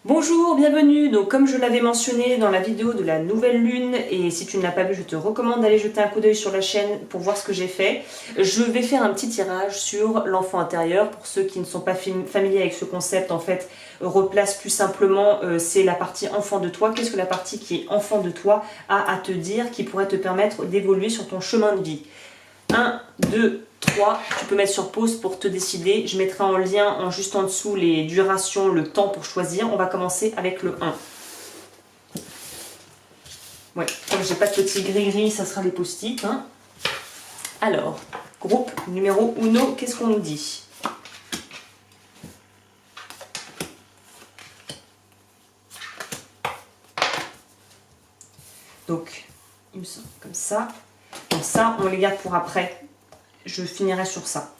Bonjour, bienvenue. Donc comme je l'avais mentionné dans la vidéo de la nouvelle lune, et si tu ne l'as pas vu, je te recommande d'aller jeter un coup d'œil sur la chaîne pour voir ce que j'ai fait. Je vais faire un petit tirage sur l'enfant intérieur. Pour ceux qui ne sont pas familiers avec ce concept, en fait, replace plus simplement, c'est la partie enfant de toi. Qu'est-ce que la partie qui est enfant de toi a à te dire, qui pourrait te permettre d'évoluer sur ton chemin de vie? 1, 2, 3, tu peux mettre sur pause pour te décider. Je mettrai en lien juste en dessous les durations, le temps pour choisir. On va commencer avec le 1. Ouais, comme j'ai pas de petit gris-gris, ça sera les post-it. Hein. Alors, groupe numéro 1, qu'est-ce qu'on nous dit? Donc, il me semble comme ça. Donc ça, on les garde pour après. Je finirai sur ça.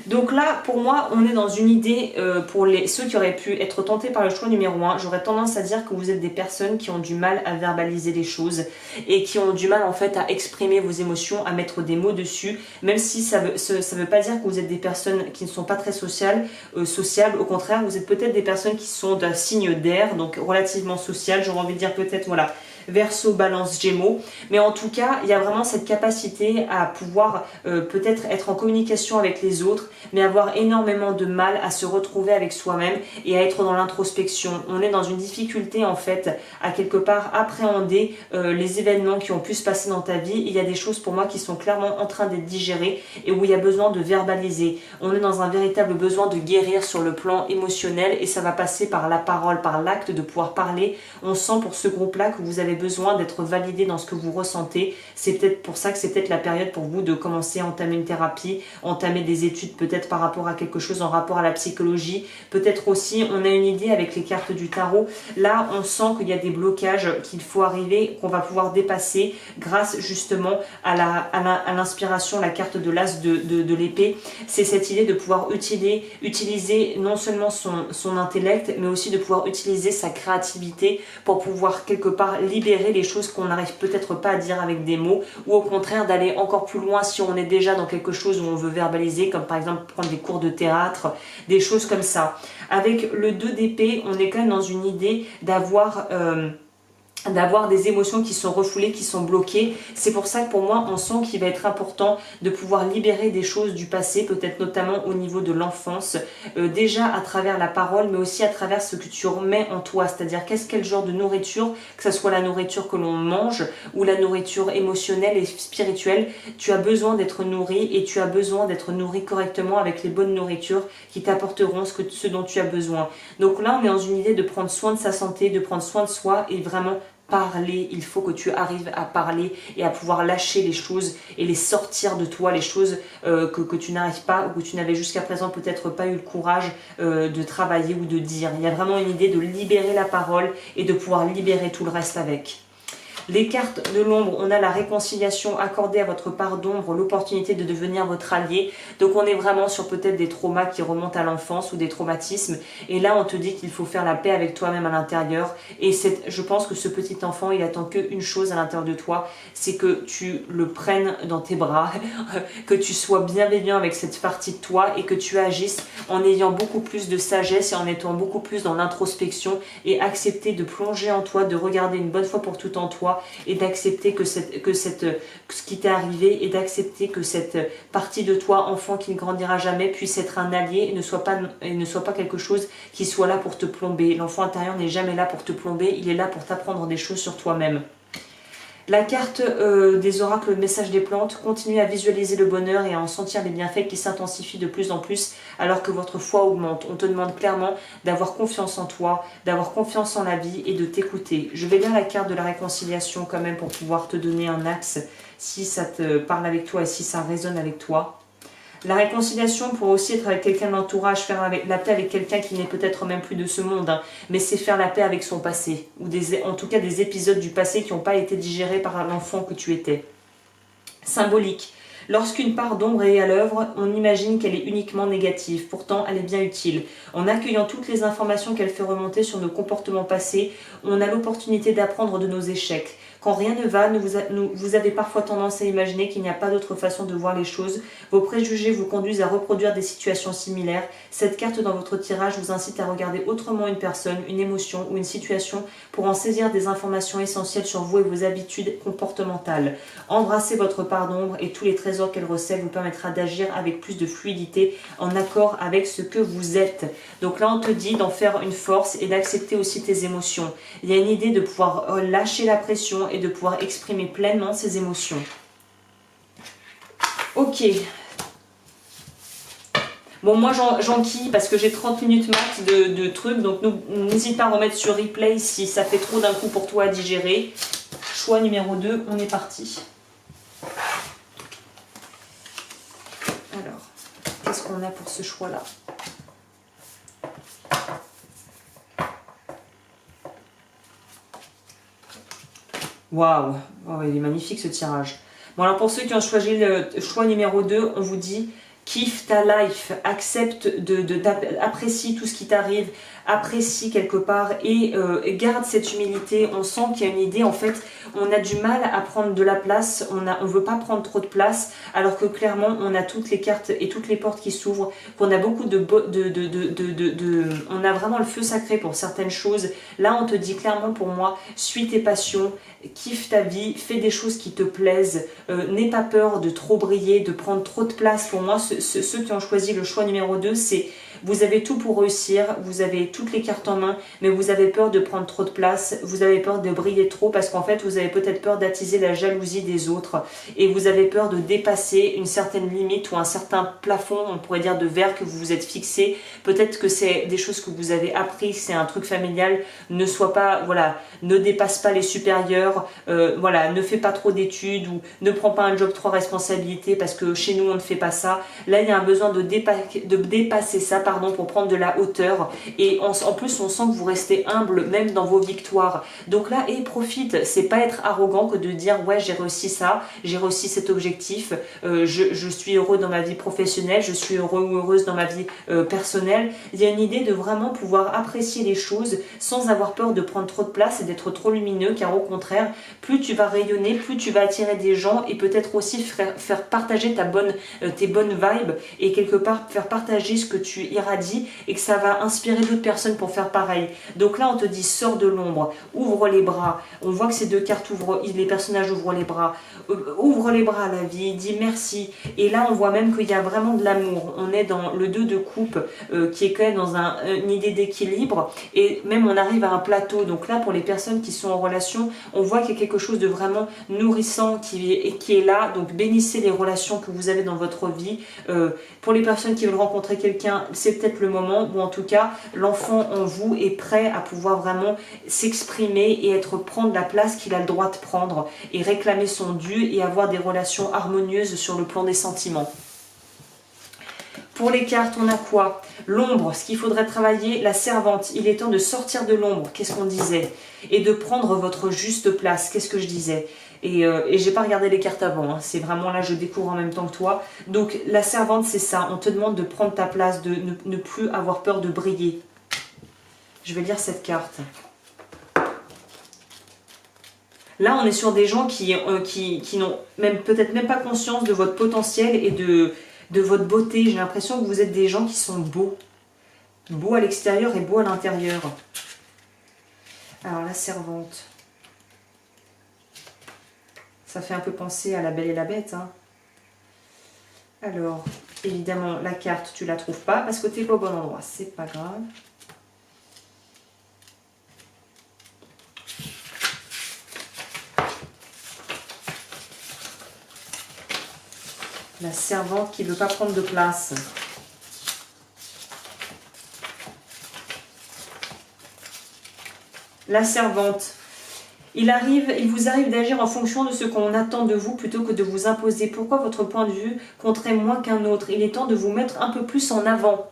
Donc là, pour moi, on est dans une idée, pour ceux qui auraient pu être tentés par le choix numéro 1, j'aurais tendance à dire que vous êtes des personnes qui ont du mal à verbaliser les choses et qui ont du mal en fait à exprimer vos émotions, à mettre des mots dessus, même si ça veut pas dire que vous êtes des personnes qui ne sont pas très sociables, au contraire, vous êtes peut-être des personnes qui sont d'un signe d'air, donc relativement sociales, j'aurais envie de dire peut-être, voilà, Verseau, Balance, Gémeaux. Mais en tout cas, il y a vraiment cette capacité à pouvoir peut-être être en communication avec les autres, mais avoir énormément de mal à se retrouver avec soi-même et à être dans l'introspection. On est dans une difficulté en fait à quelque part appréhender les événements qui ont pu se passer dans ta vie. Il y a des choses pour moi qui sont clairement en train d'être digérées et où il y a besoin de verbaliser. On est dans un véritable besoin de guérir sur le plan émotionnel et ça va passer par la parole, par l'acte de pouvoir parler. On sent pour ce groupe-là que vous avez besoin d'être validé dans ce que vous ressentez. C'est peut-être pour ça que c'est peut-être la période pour vous de commencer à entamer une thérapie, entamer des études peut-être par rapport à quelque chose en rapport à la psychologie. Peut-être aussi, on a une idée avec les cartes du tarot. Là, on sent qu'il y a des blocages qu'il faut arriver, qu'on va pouvoir dépasser grâce justement à l'inspiration, la carte de l'as de l'épée. C'est cette idée de pouvoir utiliser non seulement son intellect, mais aussi de pouvoir utiliser sa créativité pour pouvoir quelque part libérer les choses qu'on n'arrive peut-être pas à dire avec des mots, ou au contraire d'aller encore plus loin si on est déjà dans quelque chose où on veut verbaliser, comme par exemple prendre des cours de théâtre, des choses comme ça. Avec le 2 d'épée, on est quand même dans une idée d'avoir des émotions qui sont refoulées, qui sont bloquées. C'est pour ça que pour moi, on sent qu'il va être important de pouvoir libérer des choses du passé, peut-être notamment au niveau de l'enfance, déjà à travers la parole, mais aussi à travers ce que tu remets en toi, c'est-à-dire quel genre de nourriture, que ce soit la nourriture que l'on mange ou la nourriture émotionnelle et spirituelle, tu as besoin d'être nourri et tu as besoin d'être nourri correctement avec les bonnes nourritures qui t'apporteront ce dont tu as besoin. Donc là, on est dans une idée de prendre soin de sa santé, de prendre soin de soi et vraiment parler. Il faut que tu arrives à parler et à pouvoir lâcher les choses et les sortir de toi, les choses que tu n'arrives pas ou que tu n'avais jusqu'à présent peut-être pas eu le courage de travailler ou de dire. Il y a vraiment une idée de libérer la parole et de pouvoir libérer tout le reste avec. Les cartes de l'ombre, on a la réconciliation, accordée à votre part d'ombre, l'opportunité de devenir votre allié. Donc on est vraiment sur peut-être des traumas qui remontent à l'enfance ou des traumatismes. Et là on te dit qu'il faut faire la paix avec toi-même à l'intérieur. Et je pense que ce petit enfant, il attend qu'une chose à l'intérieur de toi, c'est que tu le prennes dans tes bras, que tu sois bienveillant avec cette partie de toi et que tu agisses en ayant beaucoup plus de sagesse et en étant beaucoup plus dans l'introspection et accepter de plonger en toi, de regarder une bonne fois pour toutes en toi et d'accepter que ce qui t'est arrivé et d'accepter que cette partie de toi, enfant qui ne grandira jamais, puisse être un allié et ne soit pas quelque chose qui soit là pour te plomber. L'enfant intérieur n'est jamais là pour te plomber, il est là pour t'apprendre des choses sur toi-même. La carte des oracles, le message des plantes, continuez à visualiser le bonheur et à en sentir les bienfaits qui s'intensifient de plus en plus alors que votre foi augmente. On te demande clairement d'avoir confiance en toi, d'avoir confiance en la vie et de t'écouter. Je vais lire la carte de la réconciliation quand même pour pouvoir te donner un axe si ça te parle avec toi et si ça résonne avec toi. La réconciliation pourrait aussi être avec quelqu'un de l'entourage, faire la paix avec quelqu'un qui n'est peut-être même plus de ce monde, hein, mais c'est faire la paix avec son passé, ou en tout cas des épisodes du passé qui n'ont pas été digérés par l'enfant que tu étais. Symbolique. Lorsqu'une part d'ombre est à l'œuvre, on imagine qu'elle est uniquement négative, pourtant elle est bien utile. En accueillant toutes les informations qu'elle fait remonter sur nos comportements passés, on a l'opportunité d'apprendre de nos échecs. Quand rien ne va, vous avez parfois tendance à imaginer qu'il n'y a pas d'autre façon de voir les choses. Vos préjugés vous conduisent à reproduire des situations similaires. Cette carte dans votre tirage vous incite à regarder autrement une personne, une émotion ou une situation pour en saisir des informations essentielles sur vous et vos habitudes comportementales. Embrasser votre part d'ombre et tous les trésors qu'elle recèle vous permettra d'agir avec plus de fluidité en accord avec ce que vous êtes. Donc là, on te dit d'en faire une force et d'accepter aussi tes émotions. Il y a une idée de pouvoir lâcher la pression et de pouvoir exprimer pleinement ses émotions. Ok. Bon, moi j'enquille parce que j'ai 30 minutes max de trucs, donc n'hésite pas à remettre sur replay si ça fait trop d'un coup pour toi à digérer. Choix numéro 2, on est parti. Alors, qu'est-ce qu'on a pour ce choix-là? Waouh, oh, il est magnifique ce tirage. Bon, alors pour ceux qui ont choisi le choix numéro 2, on vous dit kiffe ta life, accepte apprécie tout ce qui t'arrive, apprécie quelque part et garde cette humilité. On sent qu'il y a une idée, en fait, on a du mal à prendre de la place, on veut pas prendre trop de place, alors que clairement on a toutes les cartes et toutes les portes qui s'ouvrent, qu'on a beaucoup on a vraiment le feu sacré pour certaines choses. Là on te dit clairement pour moi, suis tes passions, kiffe ta vie, fais des choses qui te plaisent, n'aie pas peur de trop briller, de prendre trop de place. Pour moi, ceux qui ont choisi le choix numéro 2, c'est vous avez tout pour réussir, vous avez toutes les cartes en main, mais vous avez peur de prendre trop de place, vous avez peur de briller trop parce qu'en fait vous avez peut-être peur d'attiser la jalousie des autres et vous avez peur de dépasser une certaine limite ou un certain plafond, on pourrait dire, de verre que vous vous êtes fixé. Peut-être que c'est des choses que vous avez appris, c'est un truc familial, ne sois pas, voilà, ne dépasse pas les supérieurs, voilà, ne fais pas trop d'études ou ne prends pas un job trop responsabilité parce que chez nous on ne fait pas ça. Là il y a un besoin de dépasser ça, pardon, pour prendre de la hauteur et en plus on sent que vous restez humble même dans vos victoires. Donc là, profite, c'est pas être arrogant que de dire ouais j'ai réussi ça, j'ai réussi cet objectif, je suis heureux dans ma vie professionnelle, je suis heureux ou heureuse dans ma vie personnelle. Il y a une idée de vraiment pouvoir apprécier les choses sans avoir peur de prendre trop de place et d'être trop lumineux, car au contraire, plus tu vas rayonner, plus tu vas attirer des gens et peut-être aussi faire partager tes bonnes vibes et quelque part faire partager ce que tu irradies et que ça va inspirer d'autres personnes pour faire pareil. Donc là on te dit sors de l'ombre, ouvre les bras. On voit que ces deux cartes les personnages ouvrent les bras. Ouvre les bras à la vie, dis merci. Et là on voit même qu'il y a vraiment de l'amour. On est dans le 2 de coupe qui est quand même dans une idée d'équilibre et même on arrive à un plateau. Donc là pour les personnes qui sont en relation, on voit qu'il y a quelque chose de vraiment nourrissant qui est là. Donc bénissez les relations que vous avez dans votre vie. Pour les personnes qui veulent rencontrer quelqu'un, c'est peut-être le moment, ou en tout cas l'enfant en vous est prêt à pouvoir vraiment s'exprimer et prendre la place qu'il a le droit de prendre et réclamer son dû et avoir des relations harmonieuses sur le plan des sentiments. Pour les cartes, on a quoi? L'ombre, ce qu'il faudrait travailler, la servante. Il est temps de sortir de l'ombre, qu'est-ce qu'on disait? Et de prendre votre juste place, qu'est-ce que je disais? Et j'ai pas regardé les cartes avant, hein. C'est vraiment là, je découvre en même temps que toi. Donc la servante, c'est ça, on te demande de prendre ta place, de ne plus avoir peur de briller. Je vais lire cette carte. Là, on est sur des gens qui n'ont peut-être même pas conscience de votre potentiel et de votre beauté. J'ai l'impression que vous êtes des gens qui sont beaux. Beaux à l'extérieur et beaux à l'intérieur. Alors, la servante. Ça fait un peu penser à La Belle et la Bête, hein. Alors, évidemment, la carte, tu la trouves pas parce que tu n'es pas au bon endroit. C'est pas grave. La servante qui ne veut pas prendre de place. La servante. Il vous arrive d'agir en fonction de ce qu'on attend de vous plutôt que de vous imposer. Pourquoi votre point de vue compterait moins qu'un autre? Il est temps de vous mettre un peu plus en avant.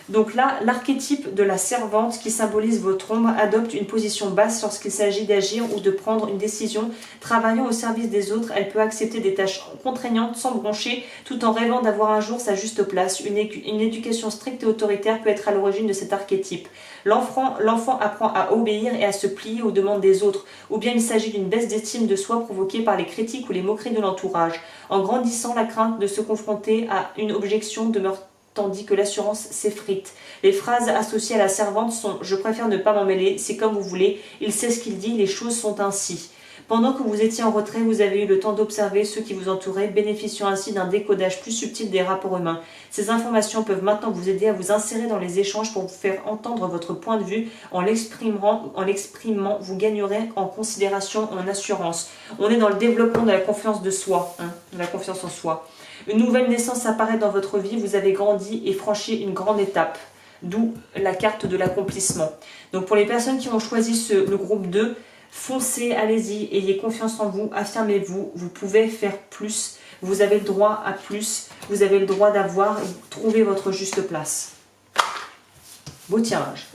Donc là, l'archétype de la servante qui symbolise votre ombre adopte une position basse lorsqu'il s'agit d'agir ou de prendre une décision. Travaillant au service des autres, elle peut accepter des tâches contraignantes sans broncher, tout en rêvant d'avoir un jour sa juste place. Une éducation stricte et autoritaire peut être à l'origine de cet archétype. L'enfant apprend à obéir et à se plier aux demandes des autres, ou bien il s'agit d'une baisse d'estime de soi provoquée par les critiques ou les moqueries de l'entourage. En grandissant, la crainte de se confronter à une objection demeure tandis que l'assurance s'effrite. Les phrases associées à la servante sont « je préfère ne pas m'en mêler, c'est comme vous voulez, il sait ce qu'il dit, les choses sont ainsi ». Pendant que vous étiez en retrait, vous avez eu le temps d'observer ceux qui vous entouraient, bénéficiant ainsi d'un décodage plus subtil des rapports humains. Ces informations peuvent maintenant vous aider à vous insérer dans les échanges pour vous faire entendre votre point de vue. En l'exprimant, vous gagnerez en considération, en assurance. On est dans le développement de la confiance de soi, de la confiance en soi. Une nouvelle naissance apparaît dans votre vie, vous avez grandi et franchi une grande étape. D'où la carte de l'accomplissement. Donc pour les personnes qui ont choisi le groupe 2, foncez, allez-y, ayez confiance en vous, affirmez-vous, vous pouvez faire plus, vous avez le droit à plus, vous avez le droit d'avoir, trouver votre juste place. Beau tirage.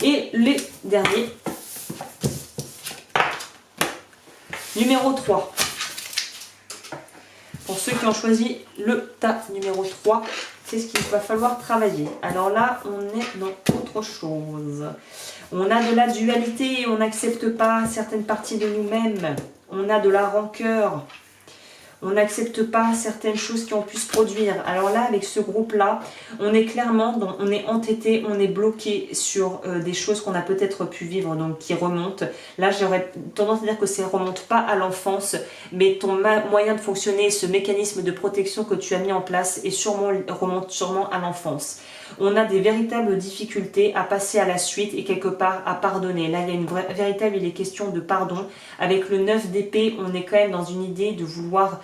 Et les derniers. Numéro 3. Pour ceux qui ont choisi le tas numéro 3, c'est ce qu'il va falloir travailler. Alors là, on est dans autre chose. On a de la dualité et on n'accepte pas certaines parties de nous-mêmes. On a de la rancœur. On n'accepte pas certaines choses qui ont pu se produire. Alors là, avec ce groupe-là, on est clairement, on est entêté, on est bloqué sur des choses qu'on a peut-être pu vivre, donc qui remontent. Là, j'aurais tendance à dire que ça ne remonte pas à l'enfance, mais ton moyen de fonctionner, ce mécanisme de protection que tu as mis en place remonte sûrement à l'enfance. On a des véritables difficultés à passer à la suite et quelque part à pardonner. Là, il y a il est question de pardon. Avec le 9 d'épée, on est quand même dans une idée de vouloir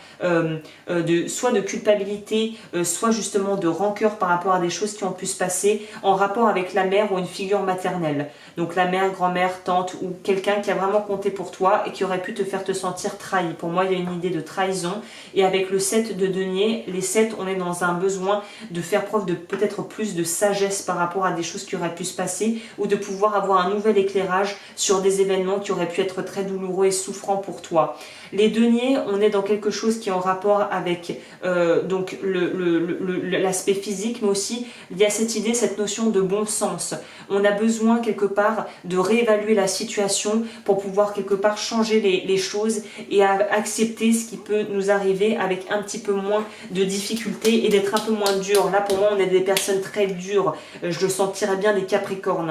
soit de culpabilité, soit justement de rancœur par rapport à des choses qui ont pu se passer en rapport avec la mère ou une figure maternelle. Donc la mère, grand-mère, tante ou quelqu'un qui a vraiment compté pour toi et qui aurait pu te faire te sentir trahi. Pour moi, il y a une idée de trahison. Et avec le 7 de denier, les 7, on est dans un besoin de faire preuve de peut-être plus de sagesse par rapport à des choses qui auraient pu se passer ou de pouvoir avoir un nouvel éclérage sur des événements qui auraient pu être très douloureux et souffrants pour toi. Les deniers, on est dans quelque chose qui est en rapport avec donc l'aspect physique, mais aussi il y a cette idée, cette notion de bon sens. On a besoin quelque part de réévaluer la situation pour pouvoir quelque part changer les choses et accepter ce qui peut nous arriver avec un petit peu moins de difficultés et d'être un peu moins dur. Là, pour moi, on est des personnes très dures. Je le sentirais bien des capricornes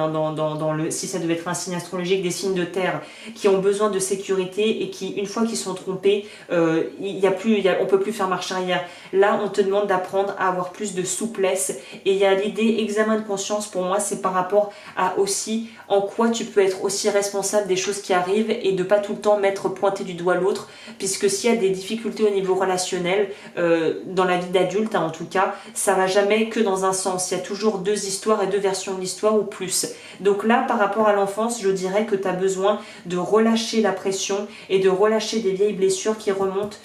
si ça devait être un signe astrologique, des signes de terre qui ont besoin de sécurité et qui, une fois qu'ils sont trompés, on peut plus faire marche arrière. Là, on te demande d'apprendre à avoir plus de souplesse et il y a l'idée examen de conscience. Pour moi, c'est par rapport à aussi en quoi tu peux être aussi responsable des choses qui arrivent et de pas tout le temps pointer du doigt l'autre, puisque s'il y a des difficultés au niveau relationnel, dans la vie d'adulte en tout cas, ça va jamais que dans un sens. Il y a toujours deux histoires et deux versions de l'histoire ou plus. Donc là, par rapport à l'enfance, je dirais que tu as besoin de relâcher la pression et de relâcher des vieilles blessures qui remontent,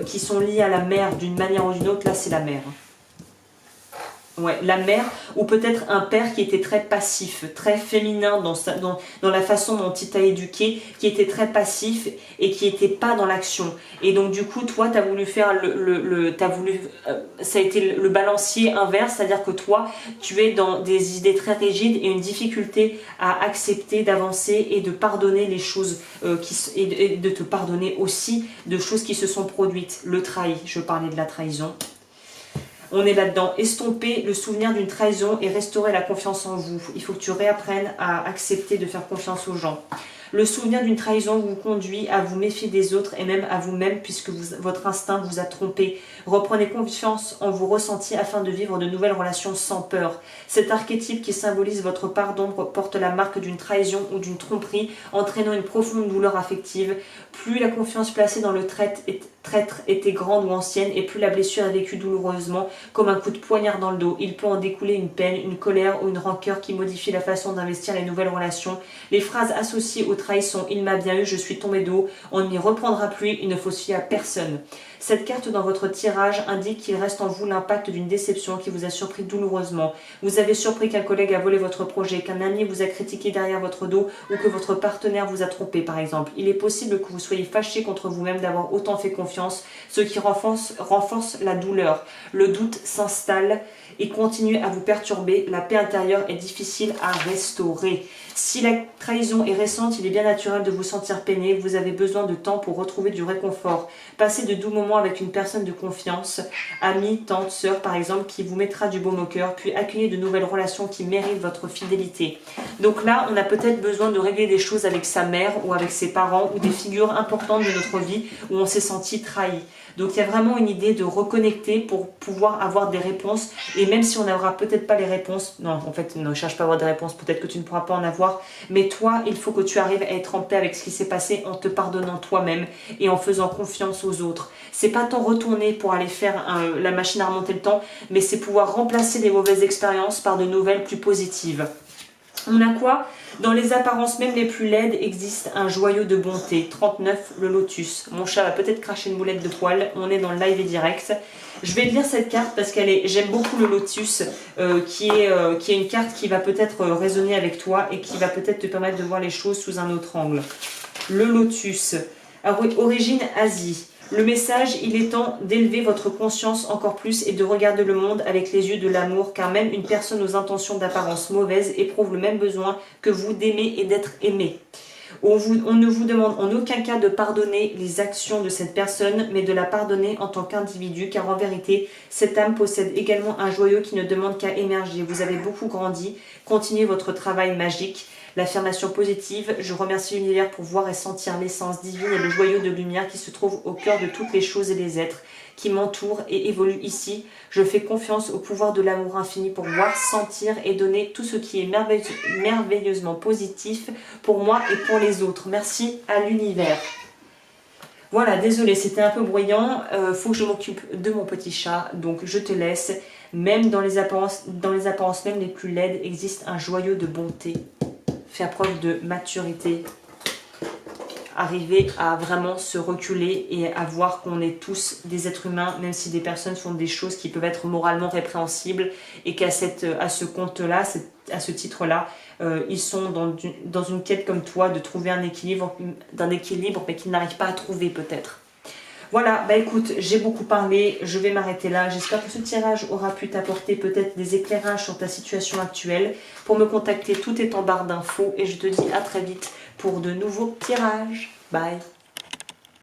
qui sont liées à la mère d'une manière ou d'une autre. Là, c'est la mère. Ouais, la mère, ou peut-être un père qui était très passif, très féminin dans la façon dont il t'a éduqué, qui était très passif et qui n'était pas dans l'action. Et donc du coup, toi, tu as voulu faire ça a été le balancier inverse, c'est-à-dire que toi, tu es dans des idées très rigides et une difficulté à accepter, d'avancer et de pardonner les choses, et de te pardonner aussi de choses qui se sont produites. Le trahi, je parlais de la trahison. On est là-dedans, estomper le souvenir d'une trahison et restaurer la confiance en vous. Il faut que tu réapprennes à accepter de faire confiance aux gens. Le souvenir d'une trahison vous conduit à vous méfier des autres et même à vous-même puisque votre instinct vous a trompé. Reprenez confiance en vos ressentis afin de vivre de nouvelles relations sans peur. Cet archétype qui symbolise votre part d'ombre porte la marque d'une trahison ou d'une tromperie, entraînant une profonde douleur affective. Plus la confiance placée dans le traître était grande ou ancienne et plus la blessure est vécue douloureusement comme un coup de poignard dans le dos. Il peut en découler une peine, une colère ou une rancœur qui modifie la façon d'investir les nouvelles relations. Les phrases associées aux trahisons « il m'a bien eu, je suis tombé de haut »,« on ne m'y reprendra plus, il ne faut se fier à personne ». Cette carte dans votre tirage indique qu'il reste en vous l'impact d'une déception qui vous a surpris douloureusement. Vous avez surpris qu'un collègue a volé votre projet, qu'un ami vous a critiqué derrière votre dos ou que votre partenaire vous a trompé par exemple. Il est possible que vous soyez fâché contre vous-même d'avoir autant fait confiance, ce qui renforce la douleur. Le doute s'installe et continue à vous perturber. La paix intérieure est difficile à restaurer. Si la trahison est récente, il est bien naturel de vous sentir peiné. Vous avez besoin de temps pour retrouver du réconfort. Passez de doux moments avec une personne de confiance, amie, tante, sœur par exemple, qui vous mettra du baume au cœur, puis accueillez de nouvelles relations qui méritent votre fidélité. Donc là, on a peut-être besoin de régler des choses avec sa mère ou avec ses parents ou des figures importantes de notre vie où on s'est senti trahi. Donc il y a vraiment une idée de reconnecter pour pouvoir avoir des réponses. Et même si on n'aura peut-être pas les réponses, non, en fait, ne cherche pas à avoir des réponses, peut-être que tu ne pourras pas en avoir. Mais toi, il faut que tu arrives à être en paix avec ce qui s'est passé en te pardonnant toi-même et en faisant confiance aux autres. C'est pas tant retourner pour aller faire la machine à remonter le temps, mais c'est pouvoir remplacer les mauvaises expériences par de nouvelles plus positives. On a quoi? Dans les apparences même les plus laides existe un joyau de bonté. 39, le lotus. Mon chat va peut-être cracher une boulette de poil. On est dans le live et direct. Je vais lire cette carte parce j'aime beaucoup le lotus, qui est une carte qui va peut-être résonner avec toi et qui va peut-être te permettre de voir les choses sous un autre angle. Le lotus, origine Asie. Le message, il est temps d'élever votre conscience encore plus et de regarder le monde avec les yeux de l'amour, car même une personne aux intentions d'apparence mauvaise éprouve le même besoin que vous d'aimer et d'être aimé. On ne vous demande en aucun cas de pardonner les actions de cette personne, mais de la pardonner en tant qu'individu, car en vérité, cette âme possède également un joyau qui ne demande qu'à émerger. Vous avez beaucoup grandi, continuez votre travail magique. L'affirmation positive, je remercie l'univers pour voir et sentir l'essence divine et le joyau de lumière qui se trouve au cœur de toutes les choses et les êtres qui m'entourent et évoluent ici. Je fais confiance au pouvoir de l'amour infini pour voir, sentir et donner tout ce qui est merveilleusement positif pour moi et pour les autres. Merci à l'univers. Voilà, désolé, c'était un peu bruyant. Faut que je m'occupe de mon petit chat, donc je te laisse. Même dans les apparences même les plus laides, existe un joyau de bonté. Faire preuve de maturité, arriver à vraiment se reculer et à voir qu'on est tous des êtres humains, même si des personnes font des choses qui peuvent être moralement répréhensibles et qu'à ce compte-là, à ce titre-là, ils sont dans une quête comme toi de trouver un équilibre mais qu'ils n'arrivent pas à trouver peut-être. Voilà, bah écoute, j'ai beaucoup parlé, je vais m'arrêter là. J'espère que ce tirage aura pu t'apporter peut-être des éclairages sur ta situation actuelle. Pour me contacter, tout est en barre d'infos et je te dis à très vite pour de nouveaux tirages. Bye!